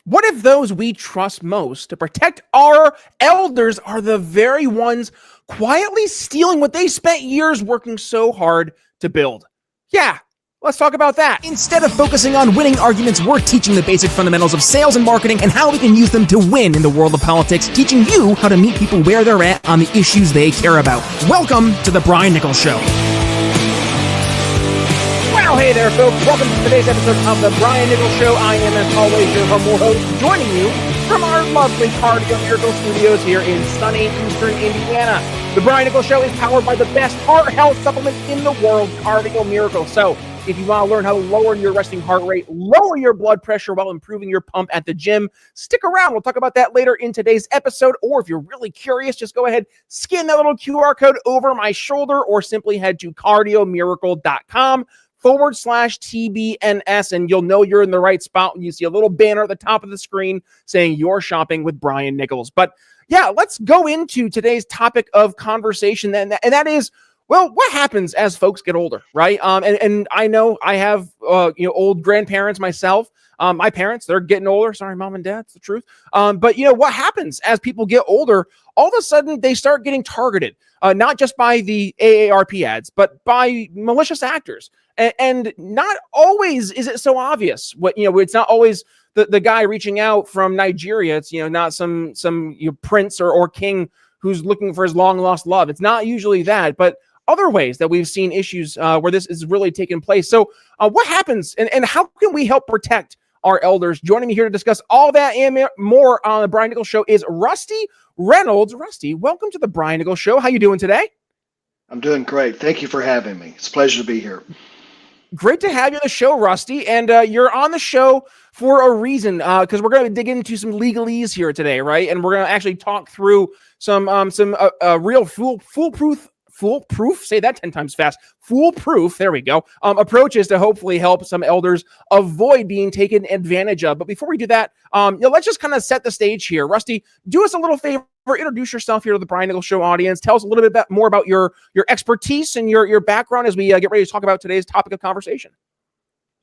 What if those we trust most to protect our elders are the very ones quietly stealing what they spent years working so hard to build? Yeah, let's talk about that. Instead of focusing on winning arguments, we're teaching the basic fundamentals of sales and marketing and how we can use them to win in the world of politics, teaching you how to meet people where they're at on the issues they care about. Welcome to The Brian Nichols Show. Well, hey there, folks. Welcome to today's episode of The Brian Nichols Show. I am, as always, your humble host, joining you from our lovely Cardio Miracle Studios here in sunny Eastern Indiana. The Brian Nichols Show is powered by the best heart health supplement in the world, Cardio Miracle. So, if you want to learn how to lower your resting heart rate, lower your blood pressure while improving your pump at the gym, stick around. We'll talk about that later in today's episode. Or if you're really curious, just go ahead, scan that little QR code over my shoulder, or simply head to cardiomiracle.com/TBNS, and you'll know you're in the right spot when you see a little banner at the top of the screen saying you're shopping with Brian Nichols. But yeah, let's go into today's topic of conversation, and that is, well, what happens as folks get older, right? And I know I have old grandparents myself. My parents, they're getting older. Sorry, mom and dad, it's the truth. But what happens as people get older? All of a sudden, they start getting targeted, not just by the AARP ads, but by malicious actors. And not always is it so obvious. It's not always the guy reaching out from Nigeria. It's not some prince or king who's looking for his long lost love. It's not usually that, but other ways that we've seen issues where this is really taking place. So what happens and how can we help protect our elders? Joining me here to discuss all that and more on the Brian Nichols Show is Rusty Reynolds. Rusty, welcome to the Brian Nichols Show. How you doing today? I'm doing great. Thank you for having me. It's a pleasure to be here. Great to have you on the show, Rusty. And you're on the show for a reason, because we're going to dig into some legalese here today, right? And we're going to actually talk through some real foolproof, say that 10 times fast, foolproof, there we go, approaches to hopefully help some elders avoid being taken advantage of. But before we do that, let's just kind of set the stage here. Rusty, do us a little favor, introduce yourself here to the Brian Nichols Show audience. Tell us a little bit more about your expertise and your background as we get ready to talk about today's topic of conversation.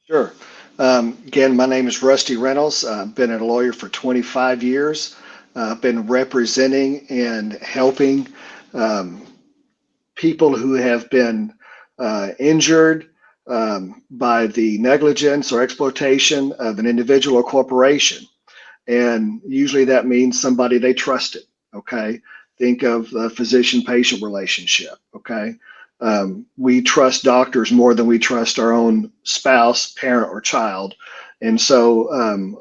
Sure. Again, my name is Rusty Reynolds. I've been a lawyer for 25 years. I've been representing and helping people who have been injured by the negligence or exploitation of an individual or corporation. And usually that means somebody they trusted, okay? Think of the physician-patient relationship, okay? We trust doctors more than we trust our own spouse, parent, or child. And so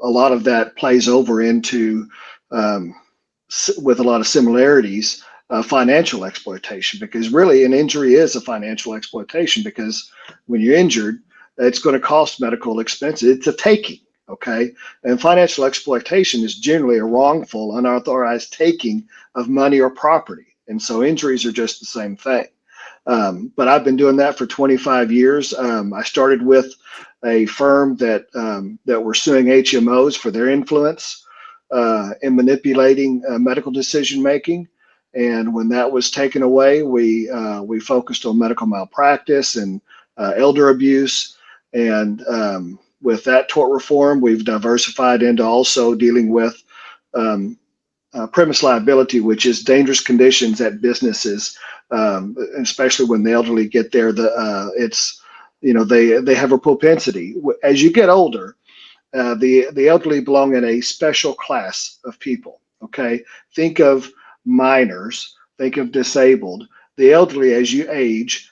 a lot of that plays over into, with a lot of similarities, financial exploitation, because really an injury is a financial exploitation, because when you're injured, it's going to cost medical expenses. It's a taking, okay? And financial exploitation is generally a wrongful, unauthorized taking of money or property. And so injuries are just the same thing. But I've been doing that for 25 years. I started with a firm that were suing HMOs for their influence in manipulating medical decision making. And when that was taken away, we focused on medical malpractice and elder abuse. And with that tort reform, we've diversified into also dealing with premise liability, which is dangerous conditions at businesses, especially when the elderly get there. They have a propensity. As you get older, the elderly belong in a special class of people. Okay, think of minors, think of disabled. The elderly, as you age,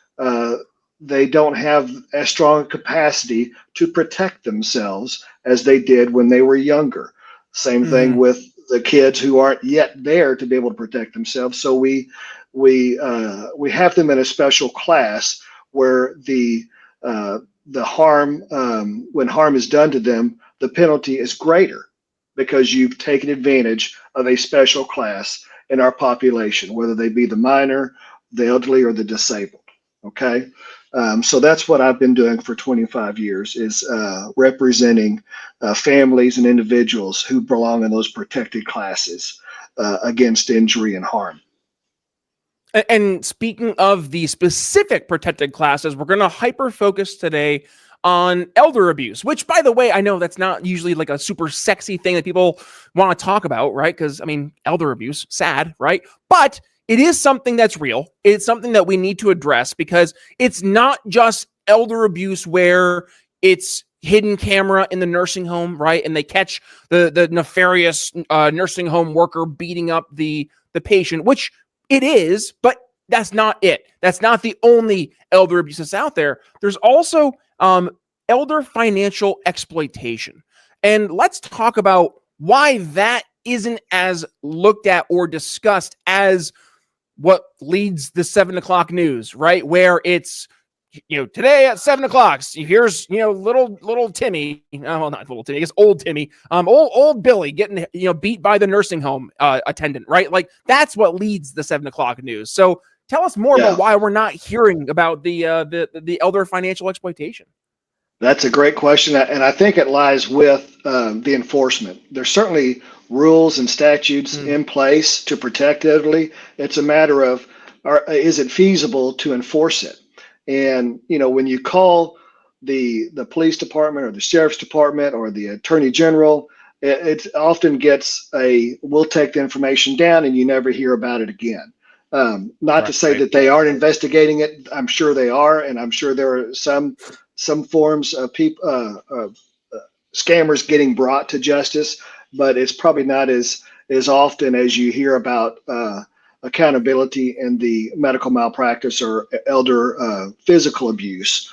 they don't have as strong a capacity to protect themselves as they did when they were younger. Same thing with the kids who aren't yet there to be able to protect themselves. So we have them in a special class where the harm, when harm is done to them, the penalty is greater because you've taken advantage of a special class in our population, whether they be the minor, the elderly, or the disabled. Okay, so that's what I've been doing for 25 years, is representing families and individuals who belong in those protected classes against injury and harm. And speaking of the specific protected classes, we're going to hyper focus today on elder abuse, which, by the way, I know that's not usually like a super sexy thing that people want to talk about, right? Because, I mean, elder abuse, sad, right? But it is something that's real. It's something that we need to address because it's not just elder abuse where it's hidden camera in the nursing home, right? And they catch the nefarious nursing home worker beating up the patient, which it is, but that's not it. That's not the only elder abuse that's out there. There's also elder financial exploitation. And let's talk about why that isn't as looked at or discussed as what leads the 7 o'clock news, right? Where it's, today at 7 o'clock, here's, little Timmy, well, not little Timmy, I guess old Timmy, old Billy getting, beat by the nursing home attendant, right? Like that's what leads the 7 o'clock news. So tell us more about why we're not hearing about the elder financial exploitation. That's a great question, and I think it lies with the enforcement. There's certainly rules and statutes in place to protect elderly. It's a matter of, is it feasible to enforce it? And when you call the police department or the sheriff's department or the attorney general, it often gets we'll take the information down and you never hear about it again. Not to say that they aren't investigating it. I'm sure they are, and I'm sure there are some forms of scammers getting brought to justice, but it's probably not as often as you hear about accountability in the medical malpractice or elder physical abuse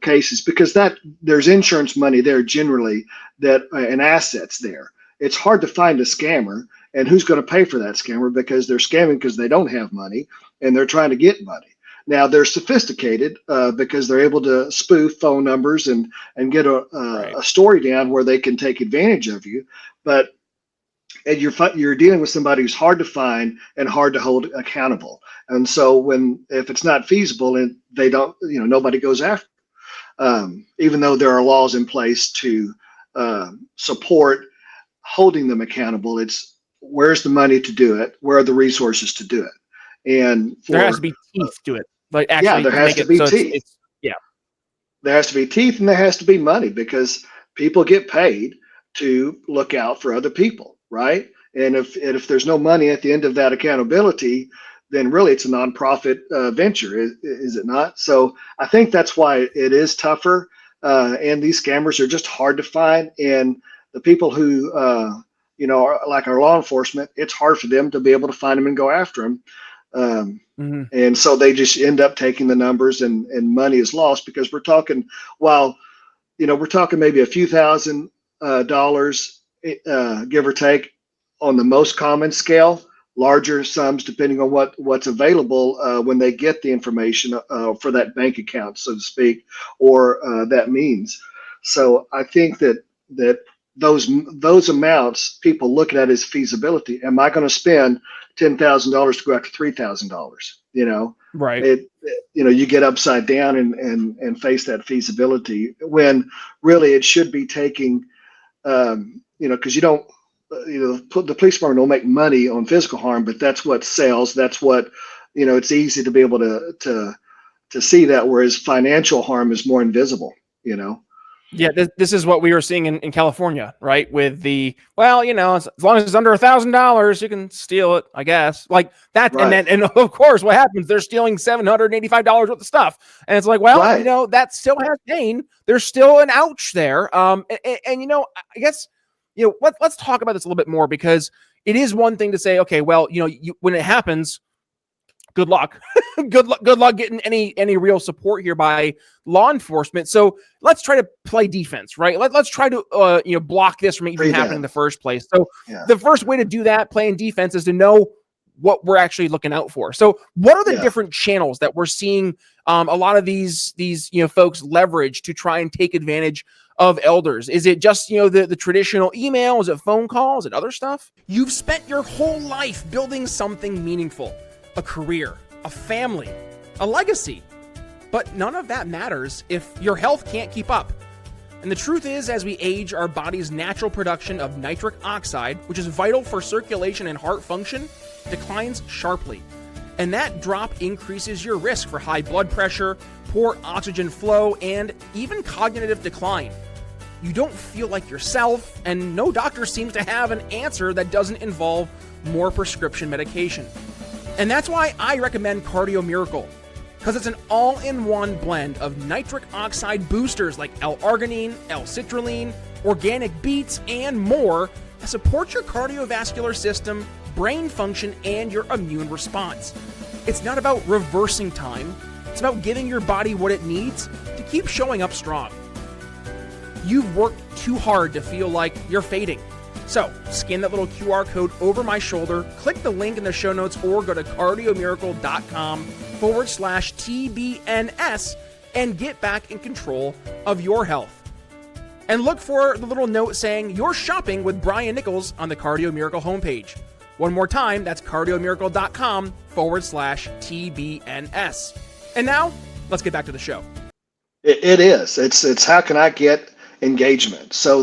cases, because there's insurance money there generally and assets there. It's hard to find a scammer, and who's going to pay for that scammer, because they're scamming because they don't have money and they're trying to get money. Now they're sophisticated because they're able to spoof phone numbers and get a story down where they can take advantage of you. But you're dealing with somebody who's hard to find and hard to hold accountable. And so if it's not feasible and they don't, nobody goes after them, even though there are laws in place to support holding them accountable. It's where's the money to do it? Where are the resources to do it? And there has to be teeth to it. Like actually, there has to be teeth. There has to be teeth and there has to be money, because people get paid to look out for other people, right? And if there's no money at the end of that accountability, then really it's a nonprofit venture, is it not? So I think that's why it is tougher, and these scammers are just hard to find. And the people who are like our law enforcement, it's hard for them to be able to find them and go after them. And so they just end up taking the numbers, and money is lost, because we're talking, we're talking maybe a few $1,000 give or take on the most common scale, larger sums depending on what's available when they get the information for that bank account, so to speak, or that means. So I think that those amounts people look at as feasibility. Am I going to spend $10,000 to go after $3,000? Right. You get upside down and face that feasibility, when really it should be taking, because you don't, the police department don't make money on physical harm, but that's what sells. That's what, it's easy to be able to see that, whereas financial harm is more invisible, Yeah, this is what we were seeing in California, right? With as long as it's under $1,000, you can steal it, I guess. Like that, right. And of course, what happens? They're stealing $785 worth of stuff, and it's like, that still has pain. There's still an ouch there. I guess let's talk about this a little bit more, because it is one thing to say, okay, well, when it happens, good luck. good luck getting any real support here by law enforcement. So let's try to play defense, right? Let's try to block this from even happening in the first place. So the first way to do that, playing defense, is to know what we're actually looking out for. So what are the different channels that we're seeing a lot of these folks leverage to try and take advantage of elders? Is it just, the traditional email? Is it phone calls and other stuff? You've spent your whole life building something meaningful. A career, a family, a legacy. But none of that matters if your health can't keep up. And the truth is, as we age, our body's natural production of nitric oxide, which is vital for circulation and heart function, declines sharply. And that drop increases your risk for high blood pressure, poor oxygen flow, and even cognitive decline. You don't feel like yourself, and no doctor seems to have an answer that doesn't involve more prescription medication. And that's why I recommend Cardio Miracle, because it's an all-in-one blend of nitric oxide boosters like L-arginine, L-citrulline, organic beets, and more that support your cardiovascular system, brain function, and your immune response. It's not about reversing time, it's about giving your body what it needs to keep showing up strong. You've worked too hard to feel like you're fading. So, scan that little QR code over my shoulder, click the link in the show notes, or go to cardiomiracle.com/TBNS and get back in control of your health. And look for the little note saying you're shopping with Brian Nichols on the Cardio Miracle homepage. One more time, that's cardiomiracle.com/TBNS. And now, let's get back to the show. It is. It's how can I get engagement? So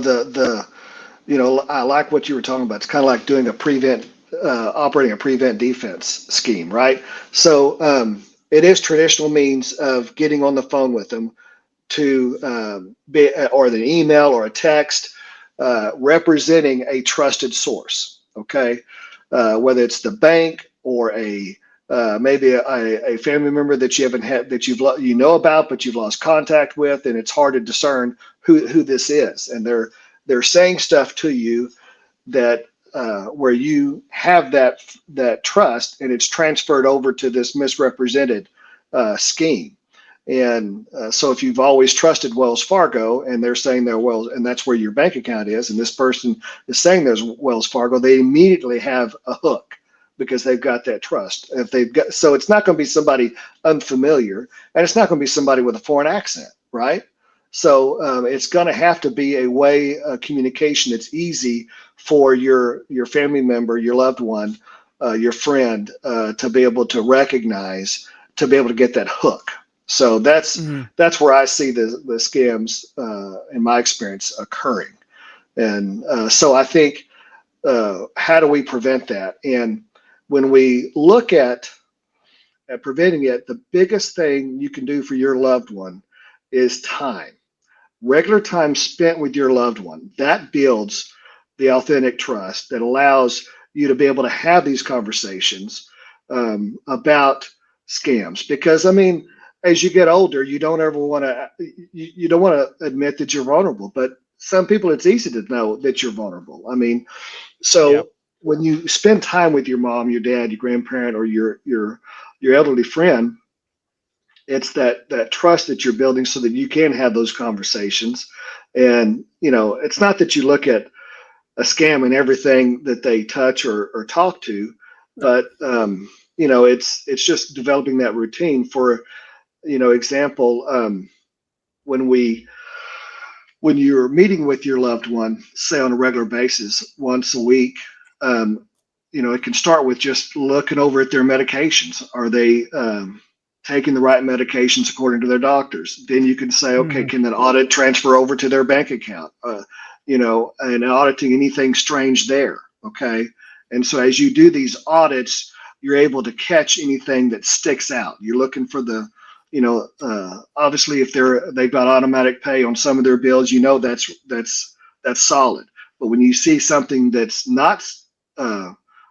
I like what you were talking about. It's kind of like doing operating a prevent defense scheme, right? So it is traditional means of getting on the phone with them to or an email or a text representing a trusted source. Okay, whether it's the bank or maybe a family member that you haven't had that you know about but you've lost contact with, and it's hard to discern who this is, and they're saying stuff to you that where you have that trust, and it's transferred over to this misrepresented scheme. And so if you've always trusted Wells Fargo and they're saying they're Wells, and that's where your bank account is, and this person is saying there's Wells Fargo, they immediately have a hook because they've got that trust. So it's not going to be somebody unfamiliar, and it's not going to be somebody with a foreign accent, right? So it's going to have to be a way of communication that's easy for your family member, your loved one, your friend to be able to recognize, to be able to get that hook. So that's where I see the scams in my experience occurring. And so I think how do we prevent that? And when we look at preventing it, the biggest thing you can do for your loved one is time. Regular time spent with your loved one. That builds the authentic trust that allows you to be able to have these conversations about scams. Because, I mean, as you get older, you don't want to admit that you're vulnerable, but some people, it's easy to know that you're vulnerable. I mean, so Yep. When you spend time with your mom, your dad, your grandparent, or your elderly friend, it's that trust that you're building so that you can have those conversations. And, it's not that you look at a scam and everything that they touch or talk to, but, it's just developing that routine for, example, when you're meeting with your loved one, say on a regular basis, once a week, it can start with just looking over at their medications. Are they taking the right medications according to their doctors? Then you can say, okay, can that audit transfer over to their bank account? And auditing anything strange there. Okay. And so as you do these audits, you're able to catch anything that sticks out. You're looking for the, obviously if they've got automatic pay on some of their bills, that's solid. But when you see something that's not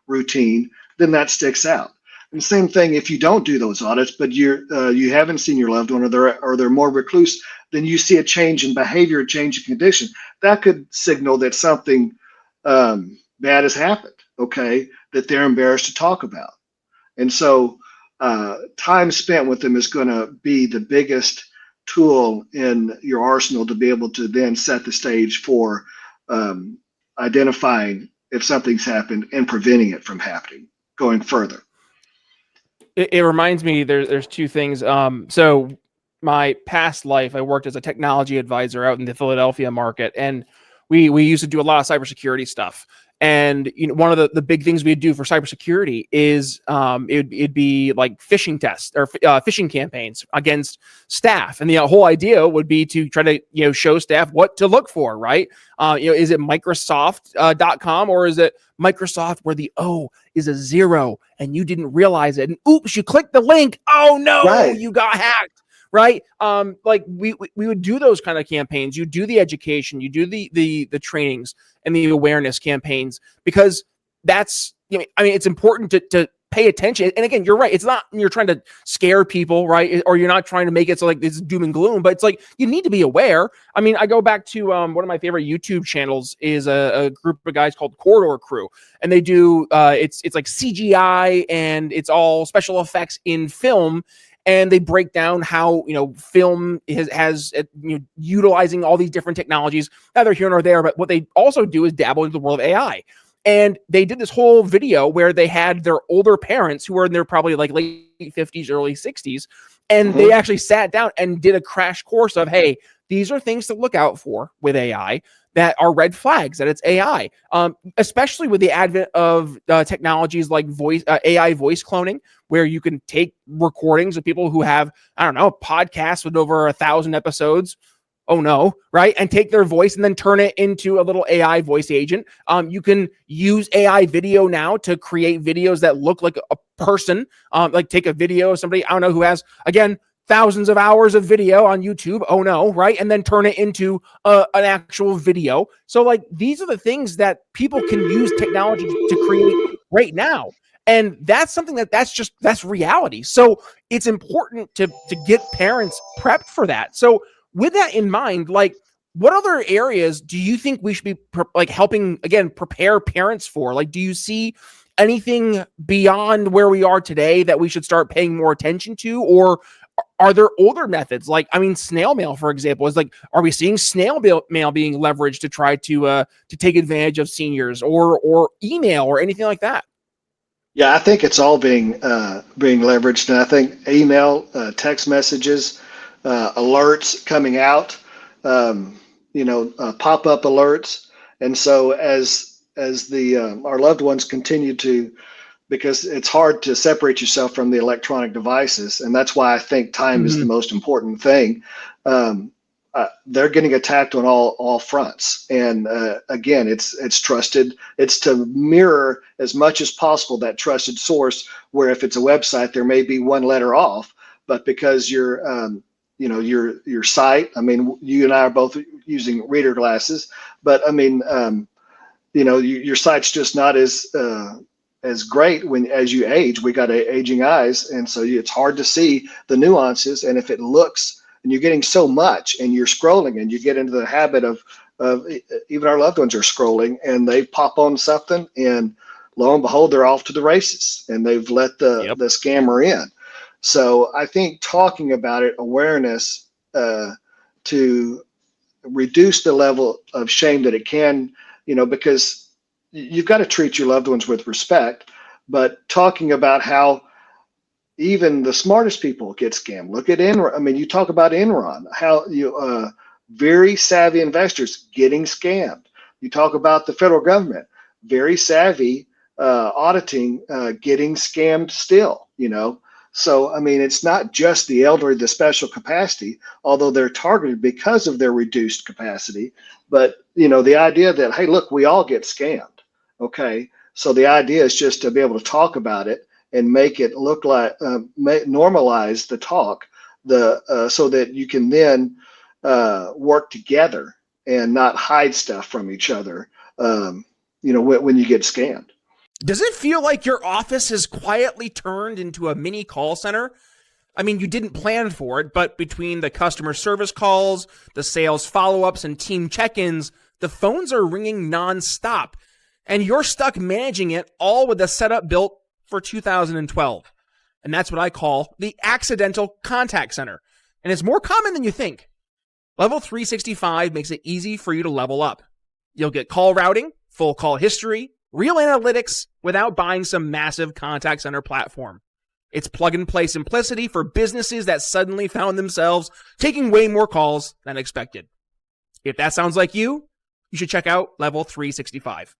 routine, then that sticks out. And same thing if you don't do those audits, but you haven't seen your loved one, or they're more recluse, then you see a change in behavior, a change in condition. That could signal that something bad has happened. Okay, that they're embarrassed to talk about. And so time spent with them is going to be the biggest tool in your arsenal to be able to then set the stage for identifying if something's happened and preventing it from happening going further. It reminds me, there's two things. So my past life, I worked as a technology advisor out in the Philadelphia market. And we used to do a lot of cybersecurity stuff. And one of the big things we'd do for cybersecurity is it'd be like phishing tests or phishing campaigns against staff, and the whole idea would be to try to show staff what to look for, right? Is it Microsoft.com or is it Microsoft where the O is a 0 and you didn't realize it, and oops, you clicked the link. Oh no, right. You got hacked. Right. Like we would do those kind of campaigns. You do the education, you do the trainings and the awareness campaigns, because that's, it's important to pay attention. And again, you're right. It's not you're trying to scare people, right? Or you're not trying to make it so like it's doom and gloom, but it's like you need to be aware. I mean, I go back to one of my favorite YouTube channels is a group of guys called Corridor Crew, and they do it's like CGI and it's all special effects in film. And they break down how, film has utilizing all these different technologies, neither here nor there. But what they also do is dabble into the world of AI. And they did this whole video where they had their older parents who were in their probably like late 50s, early 60s. And they actually sat down and did a crash course of, hey, these are things to look out for with AI that are red flags, that it's AI, especially with the advent of technologies like AI voice cloning, where you can take recordings of people who have, I don't know, podcasts with over 1,000 episodes. Oh no, right? And take their voice and then turn it into a little AI voice agent. You can use AI video now to create videos that look like a person, like take a video of somebody, I don't know, who has, again, thousands of hours of video on YouTube. Oh no, right? And then turn it into an actual video. So like, these are the things that people can use technology to create right now. And that's something that's reality. So it's important to get parents prepped for that. So with that in mind, like, what other areas do you think we should be helping, again, prepare parents for? Like, do you see anything beyond where we are today that we should start paying more attention to? Or are there older methods? Like, I mean, snail mail, for example, is like, are we seeing snail mail being leveraged to try to take advantage of seniors, or email or anything like that? Yeah, I think it's all being leveraged, and I think email, text messages, alerts coming out, pop-up alerts, and so as the our loved ones continue to, because it's hard to separate yourself from the electronic devices, and that's why I think time is the most important thing. They're getting attacked on all fronts, and again, it's trusted. It's to mirror as much as possible that trusted source. Where if it's a website, there may be one letter off, but because your site. I mean, you and I are both using reader glasses, but I mean, your site's just not as great as you age. We got aging eyes, and so it's hard to see the nuances. And if it looks, and you're getting so much, and you're scrolling, and you get into the habit of even our loved ones are scrolling, and they pop on something, and lo and behold, they're off to the races, and they've let the scammer in. So I think talking about it, awareness, to reduce the level of shame that it can, because you've got to treat your loved ones with respect, but talking about how even the smartest people get scammed. Look at Enron. I mean, you talk about Enron, how very savvy investors getting scammed. You talk about the federal government, very savvy auditing, getting scammed still, So, I mean, it's not just the elderly, the special capacity, although they're targeted because of their reduced capacity. But, the idea that, hey, look, we all get scammed. Okay. So the idea is just to be able to talk about it and make it look like, normalize the talk, so that you can then work together and not hide stuff from each other, when you get scammed. Does it feel like your office has quietly turned into a mini call center? I mean, you didn't plan for it, but between the customer service calls, the sales follow-ups, and team check-ins, the phones are ringing nonstop, and you're stuck managing it all with a setup built for 2012. And that's what I call the accidental contact center. And it's more common than you think. Level 365 makes it easy for you to level up. You'll get call routing, full call history, real analytics without buying some massive contact center platform. It's plug-and-play simplicity for businesses that suddenly found themselves taking way more calls than expected. If that sounds like you you should check out Level 365.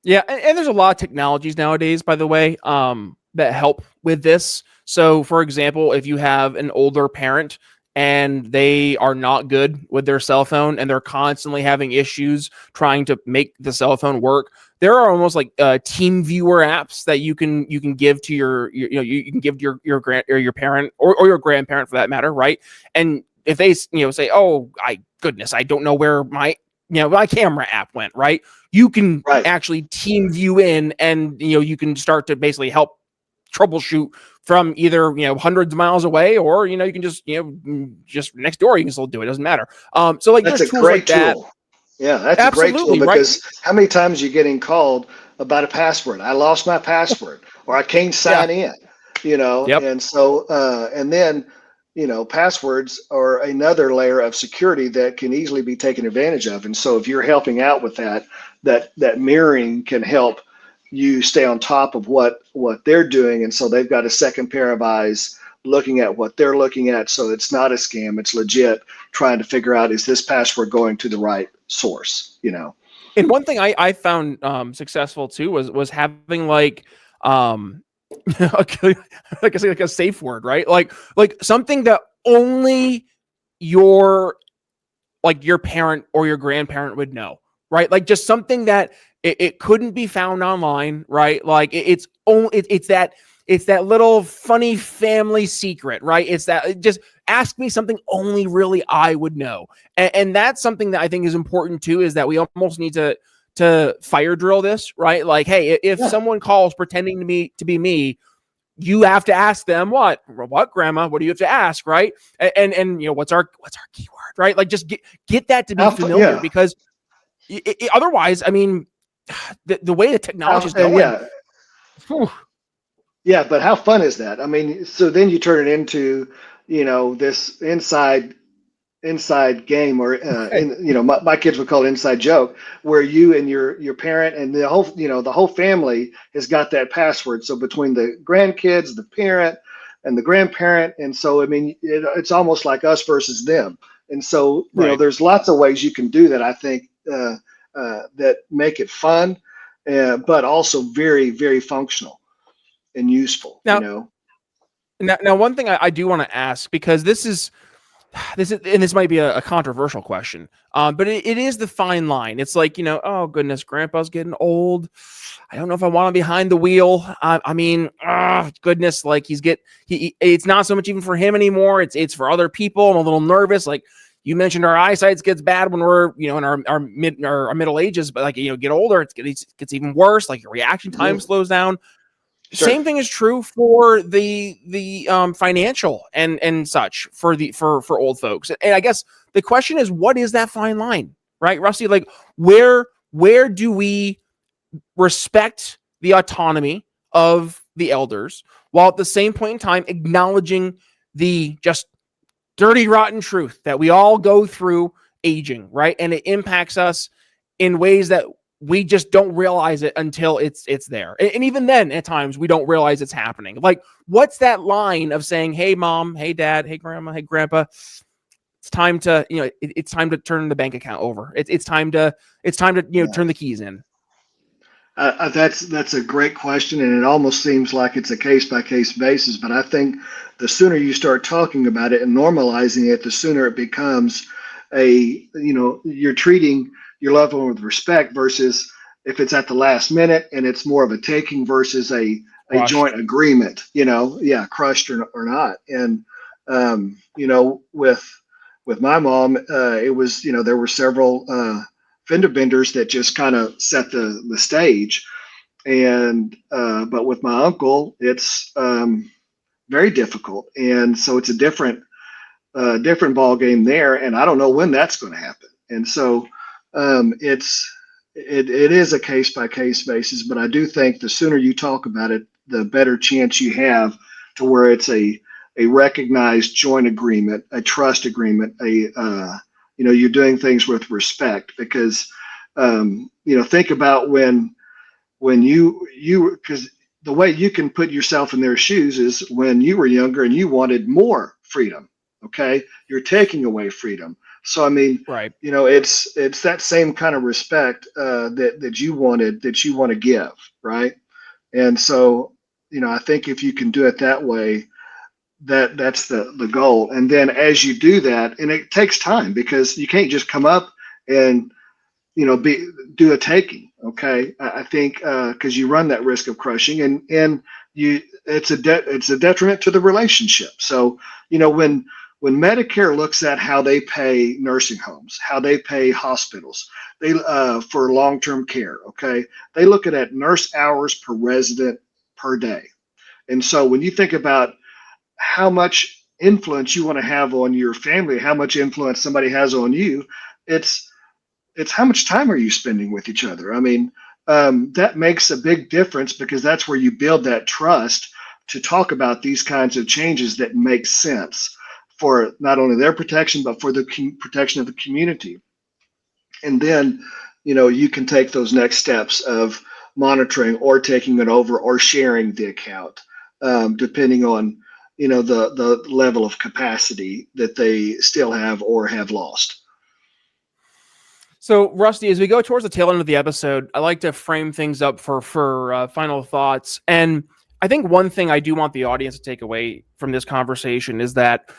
Yeah, and there's a lot of technologies nowadays, by the way, that help with this. So, for example, if you have an older parent and they are not good with their cell phone and they're constantly having issues trying to make the cell phone work, there are almost like team viewer apps that you can give to you can give to your grand or your parent or your grandparent for that matter, right? And if they say, oh, I don't know where my camera app went, right? You can Right. actually team view in, and you can start to basically help troubleshoot from either hundreds of miles away, or you can just next door. You can still do it. It doesn't matter. So like That's there's a tools like great that. tool. Yeah, that's a great tool Absolutely right. because how many times are you getting called about a password? I lost my password or I can't Yeah. sign in, Yep. and so, and then, passwords are another layer of security that can easily be taken advantage of. And so if you're helping out with that mirroring can help you stay on top of what they're doing. And so they've got a second pair of eyes looking at what they're looking at. So it's not a scam. It's legit trying to figure out, is this password going to the right source, And one thing I found successful too was having like like I say, like a safe word, right? Like something that only your your parent or your grandparent would know, right? Like just something that it couldn't be found online, right? Like it's only it's that little funny family secret, right? It's that just ask me something only really I would know, and that's something that I think is important too. Is that we almost need to fire drill this, right? Like, hey, if Yeah. someone calls pretending to be me, you have to ask them what grandma, what do you have to ask, right? And what's our keyword, right? Like just get that to be familiar, Yeah. because otherwise, I mean, the way the technology is going, Yeah. whew, Yeah, but how fun is that? I mean, so then you turn it into, this inside game, or my kids would call it inside joke, where you and your parent and the whole family has got that password. So between the grandkids, the parent, and the grandparent, and so I mean, it's almost like us versus them. And so right there's lots of ways you can do that. I think that make it fun, but also very, very functional and useful. now. Now, one thing I do want to ask, because and this might be a controversial question, but it is the fine line. It's like, oh goodness, grandpa's getting old. I don't know if I want to behind the wheel. I mean, goodness, like it's not so much even for him anymore. It's for other people. I'm a little nervous. Like you mentioned, our eyesight gets bad when we're, in our middle ages, but like, get older, it gets even worse. Like your reaction time Mhm. slows down. Sure. Same thing is true for the financial and such for old folks. And I guess the question is, what is that fine line, right, Rusty? Like where do we respect the autonomy of the elders while at the same point in time acknowledging the just dirty rotten truth that we all go through aging, right? And it impacts us in ways that we just don't realize it until it's there. And even then, at times, we don't realize it's happening. Like, what's that line of saying, hey, mom, hey, dad, hey, grandma, hey, grandpa, it's time to, it's time to turn the bank account over. It's time to Yeah. turn the keys in. That's a great question, and it almost seems like it's a case by case basis. But I think the sooner you start talking about it and normalizing it, the sooner it becomes you're treating your loved one with respect, versus if it's at the last minute and it's more of a taking versus a Crushed. joint agreement. Yeah, crushed or not. And with my mom, it was, there were several fender benders that just kind of set the stage. And but with my uncle, it's very difficult, and so it's a different ball game there, and I don't know when that's going to happen. And so it is a case by case basis, but I do think the sooner you talk about it, the better chance you have to where it's a recognized joint agreement, a trust agreement, you're doing things with respect. Because think about when you because the way you can put yourself in their shoes is when you were younger and you wanted more freedom. Okay, you're taking away freedom. So I mean, Right. it's that same kind of respect that you want to give, right? And so, I think if you can do it that way, that's the goal. And then as you do that, and it takes time because you can't just come up and be do a taking. Okay, I think because you run that risk of crushing, and you it's a detriment to the relationship. So when Medicare looks at how they pay nursing homes, how they pay hospitals, they for long-term care. Okay, they look at nurse hours per resident per day. And so when you think about how much influence you want to have on your family, how much influence somebody has on you, it's how much time are you spending with each other? I mean, that makes a big difference because that's where you build that trust to talk about these kinds of changes that make sense for not only their protection but for the protection of the community. And then, you can take those next steps of monitoring or taking it over or sharing the account, depending on the level of capacity that they still have or have lost. So, Rusty, as we go towards the tail end of the episode, I like to frame things up for final thoughts. And I think one thing I do want the audience to take away from this conversation is that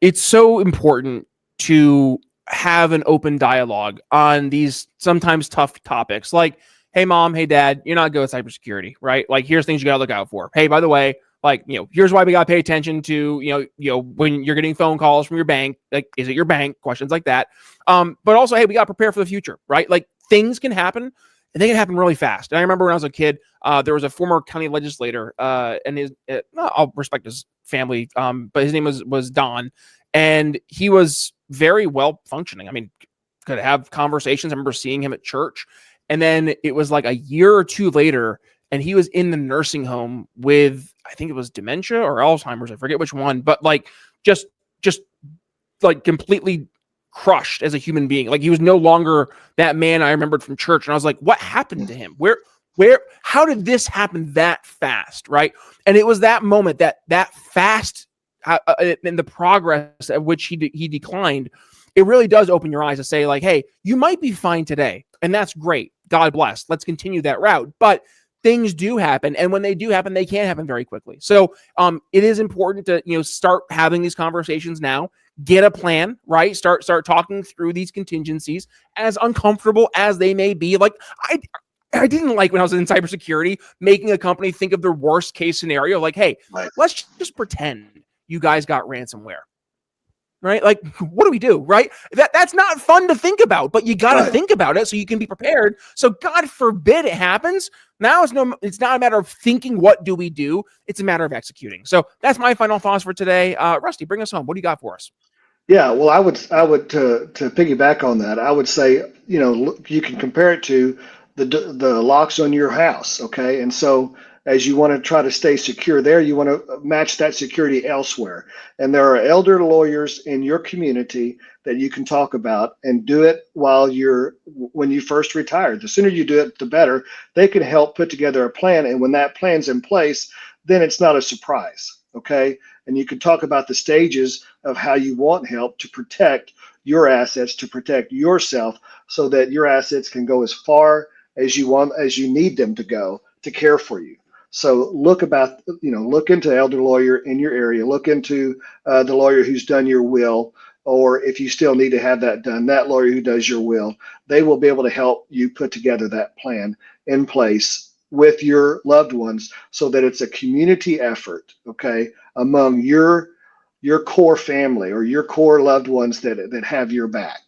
it's so important to have an open dialogue on these sometimes tough topics. Like, hey, mom, hey, dad, you're not good at cybersecurity, right? Like, here's things you got to look out for. Hey, by the way, like, here's why we got to pay attention to, when you're getting phone calls from your bank, like, is it your bank? Questions like that. But also, hey, we got to prepare for the future, right? Like, things can happen and they can happen really fast. And I remember when I was a kid, there was a former county legislator, and I'll respect his family, but his name was Don, and he was very well functioning. I mean, could have conversations. I remember seeing him at church, and then it was like a year or two later, and he was in the nursing home with, I think it was dementia or Alzheimer's, I forget which one, but like just like completely crushed as a human being. Like, he was no longer that man I remembered from church. And I was like, what happened to him? How did this happen that fast? Right. And it was that moment, that fast, in the progress at which he declined. It really does open your eyes to say, like, hey, you might be fine today, and that's great. God bless. Let's continue that route. But things do happen, and when they do happen, they can happen very quickly. So it is important to start having these conversations now. Get a plan, right? Start talking through these contingencies, as uncomfortable as they may be. Like, I didn't like when I was in cybersecurity, making a company think of their worst case scenario. Like, hey, Right. let's just pretend you guys got ransomware. Right? Like, what do we do? Right? That's not fun to think about, but you got to think about it so you can be prepared. So God forbid it happens. Now it's not a matter of thinking, what do we do? It's a matter of executing. So that's my final thoughts for today. Rusty, bring us home. What do you got for us? Yeah, well, I would to piggyback on that. I would say, you can compare it to the locks on your house, okay? And so as you want to try to stay secure there, you want to match that security elsewhere. And there are elder lawyers in your community that you can talk about, and do it when you first retired. The sooner you do it, the better. They can help put together a plan, and when that plan's in place, then it's not a surprise, okay? And you can talk about the stages of how you want help to protect your assets, to protect yourself, so that your assets can go as far as you need them to go to care for you. So look into elder lawyer in your area. Look into the lawyer who's done your will, or if you still need to have that done, that lawyer who does your will. They will be able to help you put together that plan in place with your loved ones, so that it's a community effort, okay, among your core family or your core loved ones that have your back.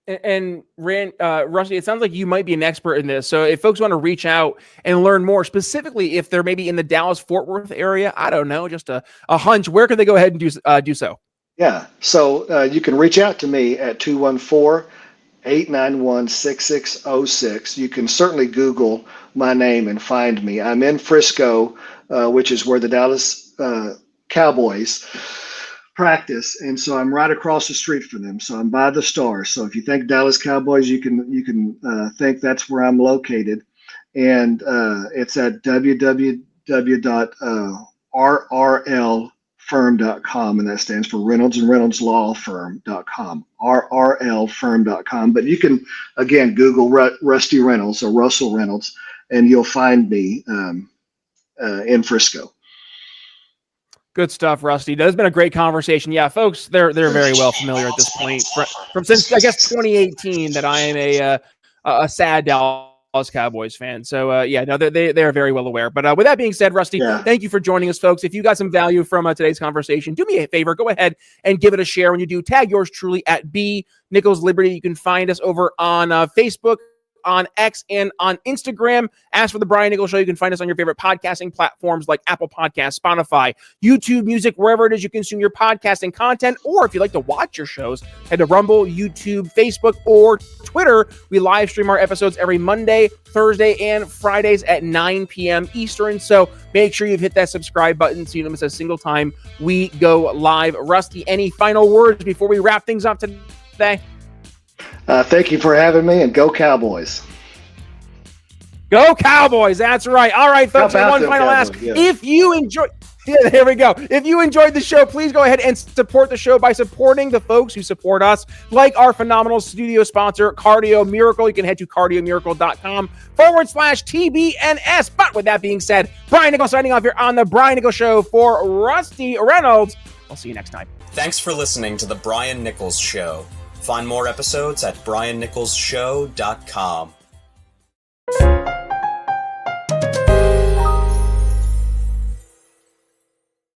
And Rusty, it sounds like you might be an expert in this. So if folks want to reach out and learn more, specifically if they're maybe in the Dallas-Fort Worth area, I don't know, just a hunch, where can they go ahead and do so? Yeah, so you can reach out to me at 214-891-6606. You can certainly Google my name and find me. I'm in Frisco, which is where the Dallas Cowboys practice, and so I'm right across the street from them. So I'm by the Stars. So if you think Dallas Cowboys, you can think that's where I'm located, and it's at www.rrl firm.com, and that stands for Reynolds and Reynolds Law Firm.com, rrlfirm.com. But you can, again, Google Rusty Reynolds or Russell Reynolds, and you'll find me in Frisco. Good stuff, Rusty. That's been a great conversation. Yeah, folks, they're very well familiar at this point from since, I guess, 2018 that I am a sad Dallas Cowboys fan. So yeah, no, they are very well aware. But with that being said, Rusty, thank you for joining us, folks. If you got some value from today's conversation, do me a favor, go ahead and give it a share. When you do, tag yours truly at B Nichols Liberty. You can find us over on Facebook, on X, and on Instagram. As for the Brian Nichols Show, you can find us on your favorite podcasting platforms like Apple Podcasts, Spotify, YouTube Music, wherever it is you consume your podcasting content. Or if you like to watch your shows, head to Rumble, YouTube, Facebook, or Twitter. We live stream our episodes every Monday, Thursday, and Fridays at 9 p.m. Eastern. So make sure you've hit that subscribe button so you don't miss a single time we go live. Rusty, any final words before we wrap things up today? Thank you for having me, and go Cowboys. Go Cowboys. That's right. All right, folks. One final ask. Yeah. If you enjoy... Yeah, there we go. If you enjoyed the show, please go ahead and support the show by supporting the folks who support us, like our phenomenal studio sponsor, Cardio Miracle. You can head to cardiomiracle.com/TBNS. But with that being said, Brian Nichols signing off here on The Brian Nichols Show for Rusty Reynolds. I'll see you next time. Thanks for listening to The Brian Nichols Show. Find more episodes at briannicholsshow.com.